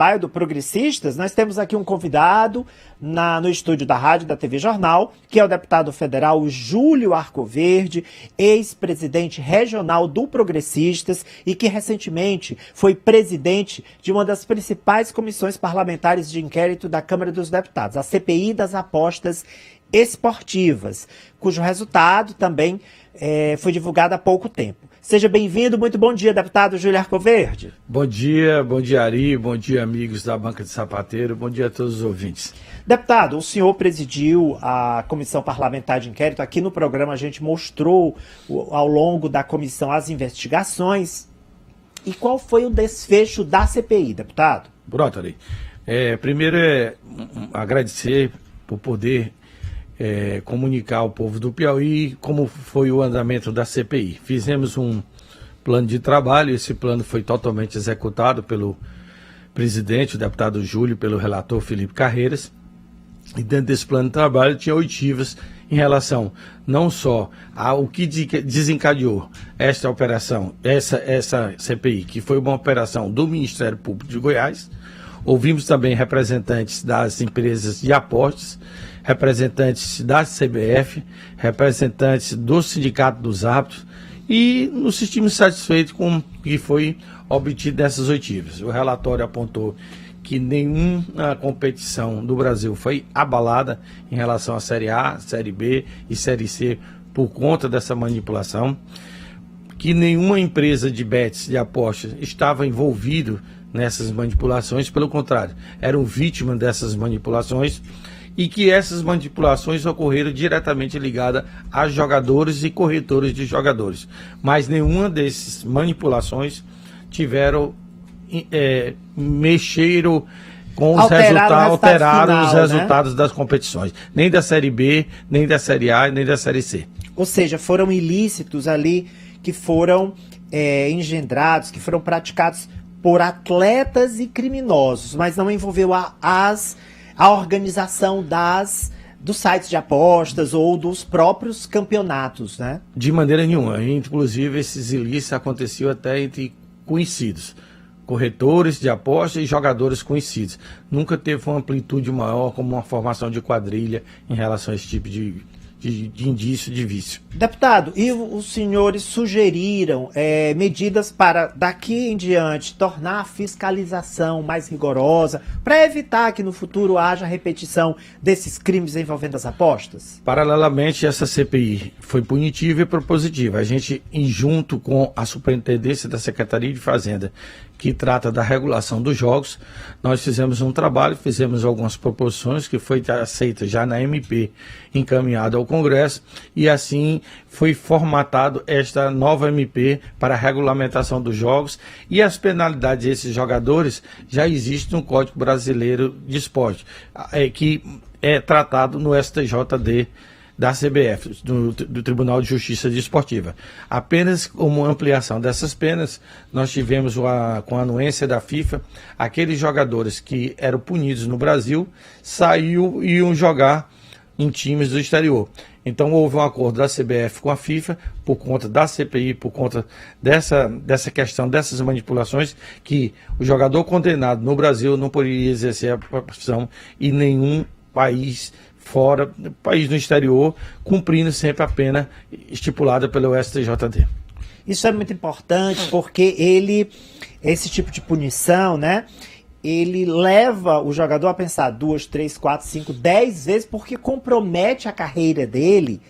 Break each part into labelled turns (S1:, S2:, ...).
S1: Sampaio, do Progressistas, nós temos aqui um convidado no estúdio da Rádio da TV Jornal, que é o deputado federal Júlio Arcoverde, ex-presidente regional do Progressistas e que recentemente foi presidente de uma das principais comissões parlamentares de inquérito da Câmara dos Deputados, a CPI das apostas esportivas, cujo resultado também foi divulgado há pouco tempo. Seja bem-vindo, muito bom dia, deputado Júlio Arcoverde.
S2: Bom dia Ari, bom dia amigos da Banca de Sapateiro, bom dia a todos os ouvintes.
S1: Deputado, o senhor presidiu a Comissão Parlamentar de Inquérito. Aqui no programa a gente mostrou ao longo da comissão as investigações. E qual foi o desfecho da CPI, deputado?
S2: Pronto, Ari. Primeiro agradecer por poder comunicar ao povo do Piauí como foi o andamento da CPI. Fizemos um plano de trabalho, esse plano foi totalmente executado pelo presidente, o deputado Júlio, pelo relator Felipe Carreiras, e dentro desse plano de trabalho tinha oitivas em relação não só ao que desencadeou esta operação, essa CPI, que foi uma operação do Ministério Público de Goiás. Ouvimos também representantes das empresas de apostas, representantes da CBF, representantes do Sindicato dos Árbitros, e nos sentimos satisfeitos com o que foi obtido nessas oitivas. O relatório apontou que nenhuma competição do Brasil foi abalada em relação à Série A, Série B e Série C por conta dessa manipulação, que nenhuma empresa de bets, de apostas, estava envolvido nessas manipulações, pelo contrário, eram vítimas dessas manipulações, e que essas manipulações ocorreram diretamente ligadas a jogadores e corretores de jogadores. Mas nenhuma dessas manipulações mexeram com os resultados, alteraram os resultados, né, das competições. Nem da Série B, nem da Série A, nem da Série C.
S1: Ou seja, foram ilícitos ali que foram engendrados, que foram praticados por atletas e criminosos, mas não envolveu a organização dos sites de apostas ou dos próprios campeonatos, né?
S2: De maneira nenhuma. Inclusive, esses ilícitos aconteciam até entre conhecidos, corretores de apostas e jogadores conhecidos. Nunca teve uma amplitude maior como uma formação de quadrilha em relação a esse tipo de indício de vício.
S1: Deputado, e os senhores sugeriram medidas para, daqui em diante, tornar a fiscalização mais rigorosa, para evitar que no futuro haja repetição desses crimes envolvendo as apostas?
S2: Paralelamente, essa CPI foi punitiva e propositiva. A gente, junto com a Superintendência da Secretaria de Fazenda, que trata da regulação dos jogos, nós fizemos um trabalho, fizemos algumas proposições que foi aceita já na MP, encaminhada ao Congresso, e assim foi formatado esta nova MP para a regulamentação dos jogos, e as penalidades desses jogadores já existem no Código Brasileiro de Esporte, que é tratado no STJD da CBF, do Tribunal de Justiça Desportiva. Apenas como ampliação dessas penas, nós tivemos com a anuência da FIFA, aqueles jogadores que eram punidos no Brasil, e iam jogar em times do exterior. Então houve um acordo da CBF com a FIFA, por conta da CPI, por conta dessa questão, dessas manipulações, que o jogador condenado no Brasil não poderia exercer a profissão em nenhum país fora, país no exterior, cumprindo sempre a pena estipulada pelo STJD.
S1: Isso é muito importante porque esse tipo de punição, né, ele leva o jogador a pensar 2, 3, 4, 5, 10 vezes, porque compromete a carreira dele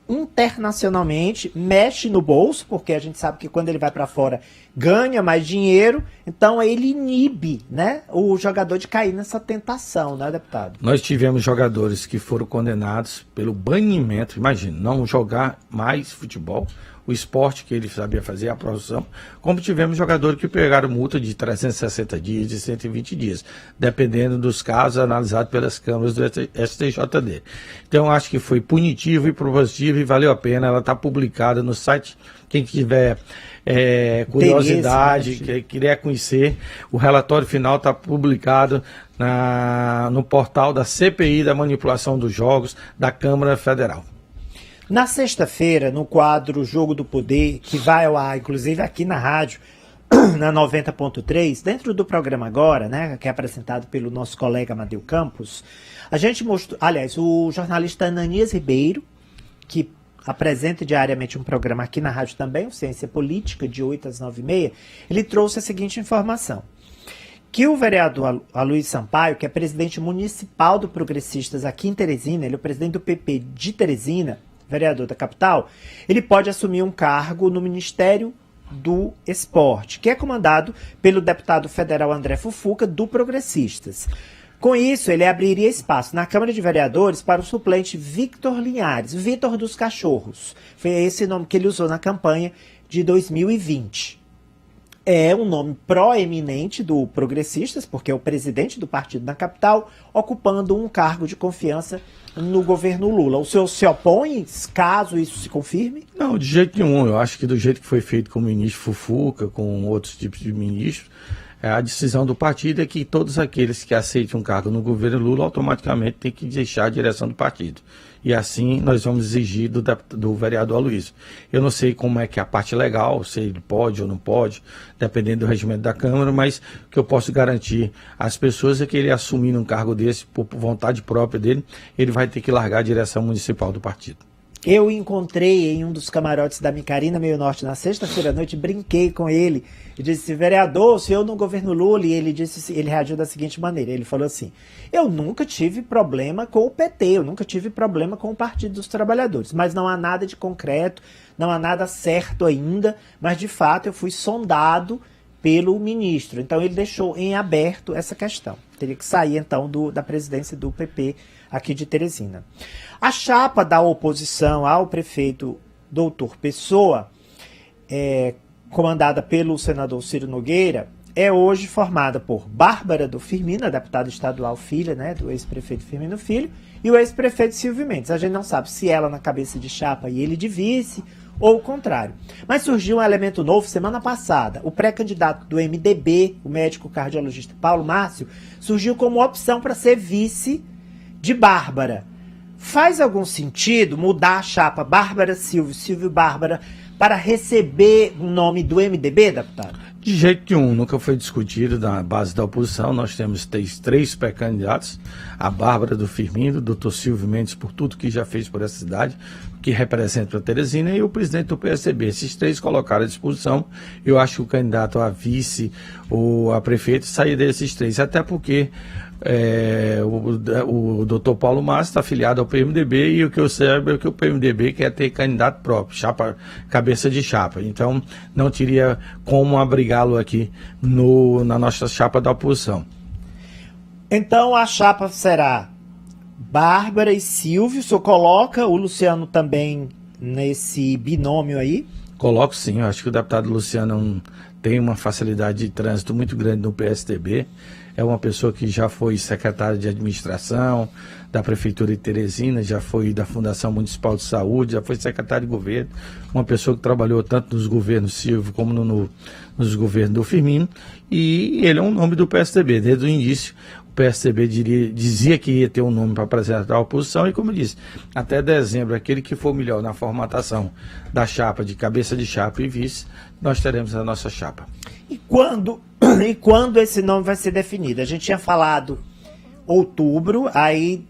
S1: internacionalmente, mexe no bolso, porque a gente sabe que quando ele vai para fora ganha mais dinheiro, então ele inibe, né, o jogador de cair nessa tentação, né, deputado?
S2: Nós tivemos jogadores que foram condenados pelo banimento, imagina, não jogar mais futebol, o esporte que ele sabia fazer, a profissão, como tivemos jogadores que pegaram multa de 360 dias, de 120 dias, dependendo dos casos analisados pelas câmaras do STJD. Então, acho que foi punitivo e propositivo e valeu a pena. Ela está publicada no site. Quem tiver curiosidade, que quiser conhecer, o relatório final está publicado no portal da CPI da manipulação dos jogos da Câmara Federal.
S1: Na sexta-feira, no quadro Jogo do Poder, que vai ao ar, inclusive aqui na rádio, na 90.3, dentro do programa agora, né, que é apresentado pelo nosso colega Amadeu Campos, a gente mostrou, aliás, o jornalista Ananias Ribeiro, que apresenta diariamente um programa aqui na rádio também, o Ciência Política, de 8 às 9h30, ele trouxe a seguinte informação, que o vereador Aloysio Sampaio, que é presidente municipal do Progressistas aqui em Teresina, ele é o presidente do PP de Teresina, vereador da capital, ele pode assumir um cargo no Ministério do Esporte, que é comandado pelo deputado federal André Fufuca, do Progressistas. Com isso, ele abriria espaço na Câmara de Vereadores para o suplente Victor Linhares, Vitor dos Cachorros. Foi esse nome que ele usou na campanha de 2020. É um nome proeminente do Progressistas, porque é o presidente do partido na capital, ocupando um cargo de confiança no governo Lula. O senhor se opõe, caso isso se confirme?
S2: Não, de jeito nenhum. Eu acho que do jeito que foi feito com o ministro Fufuca, com outros tipos de ministros, a decisão do partido é que todos aqueles que aceitem um cargo no governo Lula automaticamente têm que deixar a direção do partido. E assim nós vamos exigir do vereador Aloysio. Eu não sei como é que é a parte legal, se ele pode ou não pode, dependendo do regimento da Câmara, mas o que eu posso garantir às pessoas é que ele assumindo um cargo desse, por vontade própria dele, ele vai ter que largar a direção municipal do partido.
S1: Eu encontrei em um dos camarotes da Micarina Meio Norte na sexta-feira à noite, brinquei com ele e disse, vereador, se eu no governo Lula, e ele reagiu da seguinte maneira, ele falou assim, eu nunca tive problema com o PT, eu nunca tive problema com o Partido dos Trabalhadores, mas não há nada de concreto, não há nada certo ainda, mas de fato eu fui sondado pelo ministro, então ele deixou em aberto essa questão, teria que sair então da presidência do PP aqui de Teresina. A chapa da oposição ao prefeito Doutor Pessoa, comandada pelo senador Ciro Nogueira, é hoje formada por Bárbara do Firmino, a deputada estadual filha, né, do ex-prefeito Firmino Filho, e o ex-prefeito Silvio Mendes. A gente não sabe se ela na cabeça de chapa e ele de vice, ou o contrário. Mas surgiu um elemento novo semana passada. O pré-candidato do MDB, o médico cardiologista Paulo Márcio, surgiu como opção para ser vice de Bárbara. Faz algum sentido mudar a chapa Bárbara Silvio, Silvio Bárbara, para receber o nome do MDB, deputado?
S2: De jeito nenhum, nunca foi discutido na base da oposição. Nós temos três pré-candidatos, a Bárbara do Firmino, o doutor Silvio Mendes, por tudo que já fez por essa cidade, que representa a Teresina, e o presidente do PSDB. Esses três colocaram à disposição. Eu acho que o candidato a vice ou a prefeito sair desses três, até porque o doutor Paulo Márcio está afiliado ao PMDB e o que eu sei é que o PMDB quer ter candidato próprio, cabeça de chapa. Então, não teria como abrigá-lo aqui na nossa chapa da oposição.
S1: Então, a chapa será Bárbara e Silvio. O senhor coloca o Luciano também nesse binômio aí?
S2: Coloco sim. Eu acho que o deputado Luciano tem uma facilidade de trânsito muito grande no PSDB. É uma pessoa que já foi secretária de administração da Prefeitura de Teresina, já foi da Fundação Municipal de Saúde, já foi secretário de governo, uma pessoa que trabalhou tanto nos governos Silvio como nos governos do Firmino, e ele é um nome do PSDB. Desde o início, o PSDB dizia que ia ter um nome para apresentar a oposição, e como eu disse, até dezembro, aquele que for melhor na formatação da chapa, de cabeça de chapa e vice, nós teremos a nossa chapa.
S1: E quando esse nome vai ser definido? A gente tinha falado outubro, aí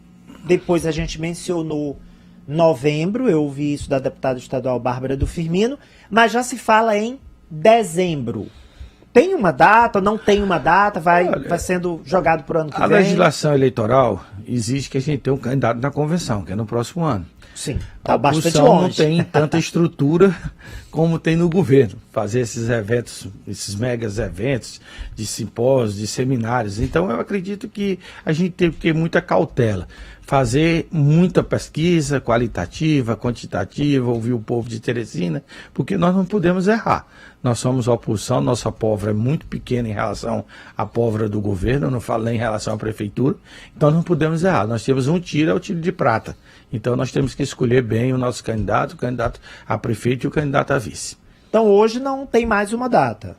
S1: depois a gente mencionou novembro, eu ouvi isso da deputada estadual Bárbara do Firmino, mas já se fala em dezembro. Tem uma data, não tem uma data, vai sendo jogado para o ano que vem?
S2: A legislação eleitoral exige que a gente tenha um candidato na convenção, que é no próximo ano.
S1: Sim,
S2: tá bastante longe. Não tem tanta estrutura como tem no governo. Fazer esses eventos, esses megas eventos de simpósios, de seminários. Então eu acredito que a gente tem que ter muita cautela. Fazer muita pesquisa qualitativa, quantitativa, ouvir o povo de Teresina, porque nós não podemos errar. Nós somos a oposição, nossa pólvora é muito pequena em relação à pólvora do governo, eu não falo nem em relação à prefeitura, então não podemos errar. Nós temos um tiro, é o tiro de prata. Então nós temos que escolher bem o nosso candidato, o candidato a prefeito e o candidato a vice.
S1: Então hoje não tem mais uma data?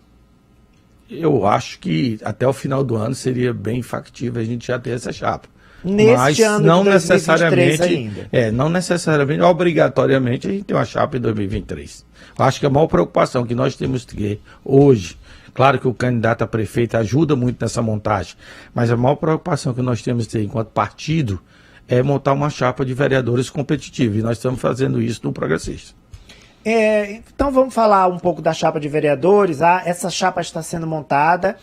S2: Eu acho que até o final do ano seria bem factível a gente já ter essa chapa.
S1: Neste ano
S2: não
S1: de 2023
S2: necessariamente, não necessariamente, obrigatoriamente, a gente tem uma chapa em 2023. Eu acho que a maior preocupação que nós temos que ter hoje, claro que o candidato a prefeito ajuda muito nessa montagem, mas a maior preocupação que nós temos que ter enquanto partido é montar uma chapa de vereadores competitiva, e nós estamos fazendo isso no Progressista.
S1: Então vamos falar um pouco da chapa de vereadores. Essa chapa está sendo montada.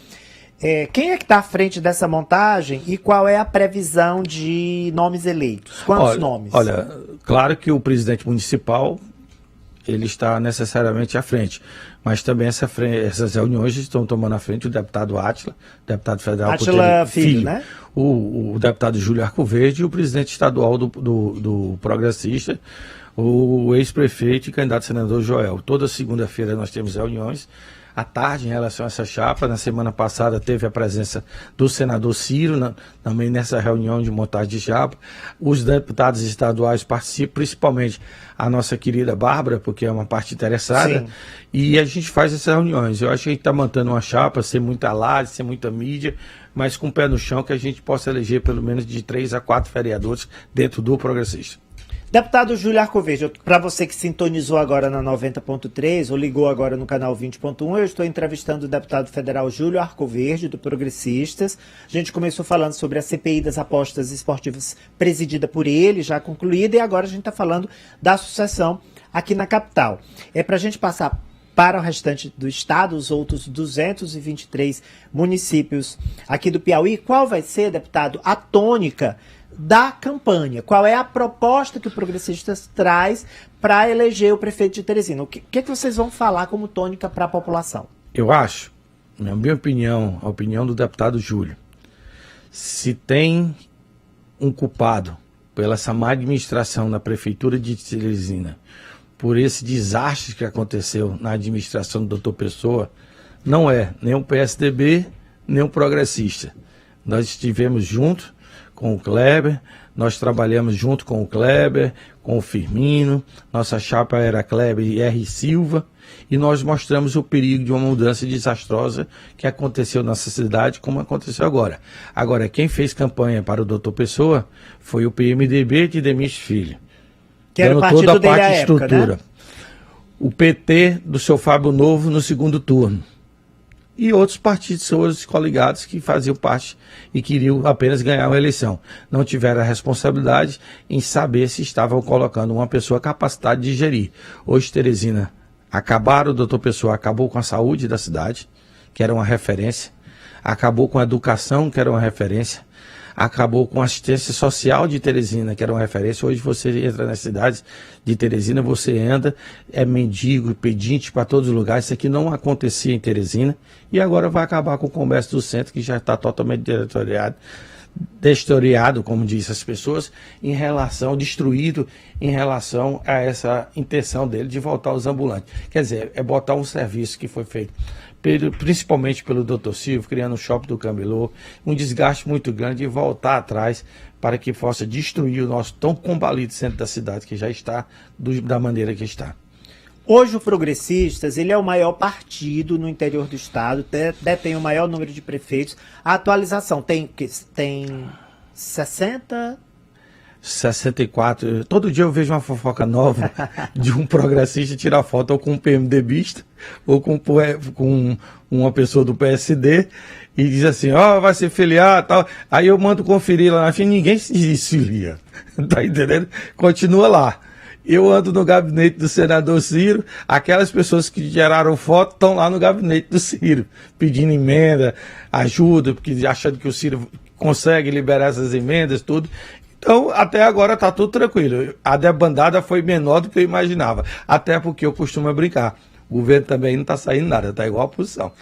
S1: Quem é que está à frente dessa montagem e qual é a previsão de nomes eleitos? Quantos nomes?
S2: Olha, claro que o presidente municipal ele está necessariamente à frente, mas também essas reuniões estão tomando à frente o deputado Átila, deputado federal
S1: Átila Filho, né?
S2: O deputado Júlio Arcoverde e o presidente estadual do Progressista, o ex-prefeito e candidato senador Joel. Toda segunda-feira nós temos reuniões à tarde em relação a essa chapa. Na semana passada teve a presença do senador Ciro também nessa reunião de montagem de chapa. Os deputados estaduais participam, principalmente a nossa querida Bárbara, porque é uma parte interessada. Sim. E a gente faz essas reuniões. Eu acho que a gente está montando uma chapa sem muita alarde, sem muita mídia, mas com o pé no chão, que a gente possa eleger pelo menos de 3 a 4 vereadores dentro do Progressista.
S1: Deputado Júlio Arcoverde, para você que sintonizou agora na 90.3 ou ligou agora no canal 20.1, eu estou entrevistando o deputado federal Júlio Arcoverde, do Progressistas. A gente começou falando sobre a CPI das apostas esportivas presidida por ele, já concluída, e agora a gente está falando da sucessão aqui na capital. Para a gente passar para o restante do estado, os outros 223 municípios aqui do Piauí, qual vai ser, deputado, a tônica da campanha? Qual é a proposta que o Progressistas traz para eleger o prefeito de Teresina? O que vocês vão falar como tônica para a população?
S2: Eu acho, na minha opinião, a opinião do deputado Júlio, se tem um culpado pela essa má administração na prefeitura de Teresina, por esse desastre que aconteceu na administração do doutor Pessoa, não é nem o PSDB, nem o Progressista. Nós estivemos juntos com o Kleber, nós trabalhamos junto com o Kleber, com o Firmino, nossa chapa era Kleber e R. Silva, e nós mostramos o perigo de uma mudança desastrosa que aconteceu nessa cidade, como aconteceu agora. Agora, quem fez campanha para o doutor Pessoa foi o PMDB de Demis Filho,
S1: que era o partido
S2: toda a
S1: dele
S2: parte
S1: à
S2: de estrutura.
S1: Época, né?
S2: O PT do seu Fábio Novo no segundo turno. E outros partidos seus coligados que faziam parte e queriam apenas ganhar uma eleição. Não tiveram a responsabilidade em saber se estavam colocando uma pessoa capacitada de gerir. Hoje, Teresina, o doutor Pessoa acabou com a saúde da cidade, que era uma referência, acabou com a educação, que era uma referência, acabou com a assistência social de Teresina, que era uma referência. Hoje você entra nas cidades de Teresina, você anda, é mendigo, pedinte para todos os lugares. Isso aqui não acontecia em Teresina, e agora vai acabar com o comércio do centro, que já está totalmente destoriado, como dizem as pessoas, destruído em relação a essa intenção dele de voltar aos ambulantes. Quer dizer, é botar um serviço que foi feito principalmente pelo Dr. Silvio, criando o shopping do Camelô, um desgaste muito grande, e voltar atrás para que possa destruir o nosso tão combalido centro da cidade, que já está da maneira que está.
S1: Hoje o Progressistas, ele é o maior partido no interior do estado, detém o maior número de prefeitos. A atualização tem
S2: 64. Todo dia eu vejo uma fofoca nova de um progressista tirar foto ou com um PMDBista ou com uma pessoa do PSD e diz assim, vai se filiar, tal. Aí eu mando conferir lá na frente, ninguém se desfilia. Tá entendendo? Continua lá. Eu ando no gabinete do senador Ciro, aquelas pessoas que geraram foto estão lá no gabinete do Ciro, pedindo emenda, ajuda, porque achando que o Ciro consegue liberar essas emendas, tudo. Então, até agora está tudo tranquilo. A debandada foi menor do que eu imaginava. Até porque eu costumo brincar. O governo também não está saindo nada, está igual a oposição.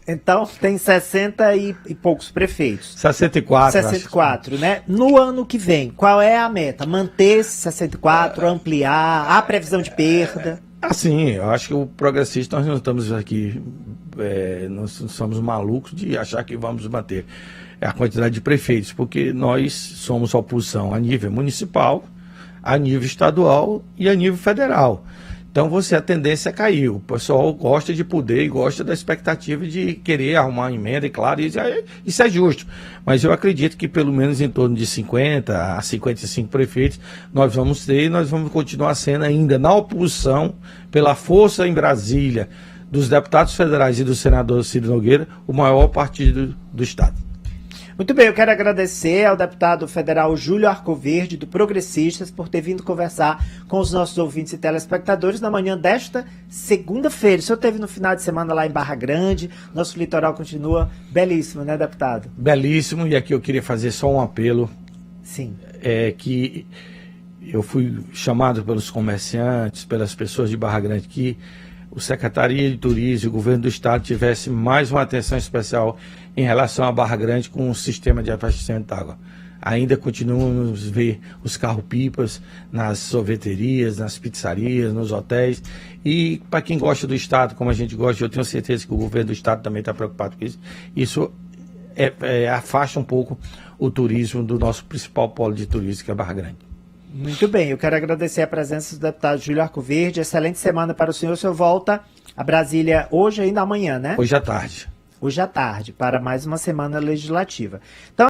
S1: Então, tem 60 e poucos prefeitos.
S2: 64.
S1: 64, né? No ano que vem, qual é a meta? Manter esses 64, ampliar, a previsão de perda?
S2: Assim, eu acho que o progressista, nós não estamos aqui, nós somos malucos de achar que vamos manter a quantidade de prefeitos, porque nós somos oposição a nível municipal, a nível estadual e a nível federal. Então a tendência é cair. O pessoal gosta de poder e gosta da expectativa de querer arrumar uma emenda, e claro, isso é justo. Mas eu acredito que pelo menos em torno de 50 a 55 prefeitos nós vamos ter, e nós vamos continuar sendo ainda na oposição, pela força em Brasília, dos deputados federais e do senador Ciro Nogueira, o maior partido do Estado.
S1: Muito bem, eu quero agradecer ao deputado federal Júlio Arcoverde, do Progressistas, por ter vindo conversar com os nossos ouvintes e telespectadores na manhã desta segunda-feira. O senhor esteve no final de semana lá em Barra Grande, nosso litoral continua belíssimo, né, deputado?
S2: Belíssimo, e aqui eu queria fazer só um apelo.
S1: Sim.
S2: Que eu fui chamado pelos comerciantes, pelas pessoas de Barra Grande, que o Secretaria de Turismo e o Governo do Estado tivesse mais uma atenção especial em relação à Barra Grande com o sistema de abastecimento de água. Ainda continuamos a ver os carro-pipas nas sorveterias, nas pizzarias, nos hotéis. E para quem gosta do Estado, como a gente gosta, eu tenho certeza que o Governo do Estado também está preocupado com isso. Isso afasta um pouco o turismo do nosso principal polo de turismo, que é a Barra Grande.
S1: Muito bem, eu quero agradecer a presença do deputado Júlio Arcoverde. Excelente semana para o senhor. O senhor volta a Brasília hoje, ainda amanhã, né?
S2: Hoje à tarde.
S1: Hoje à tarde, para mais uma semana legislativa. Então,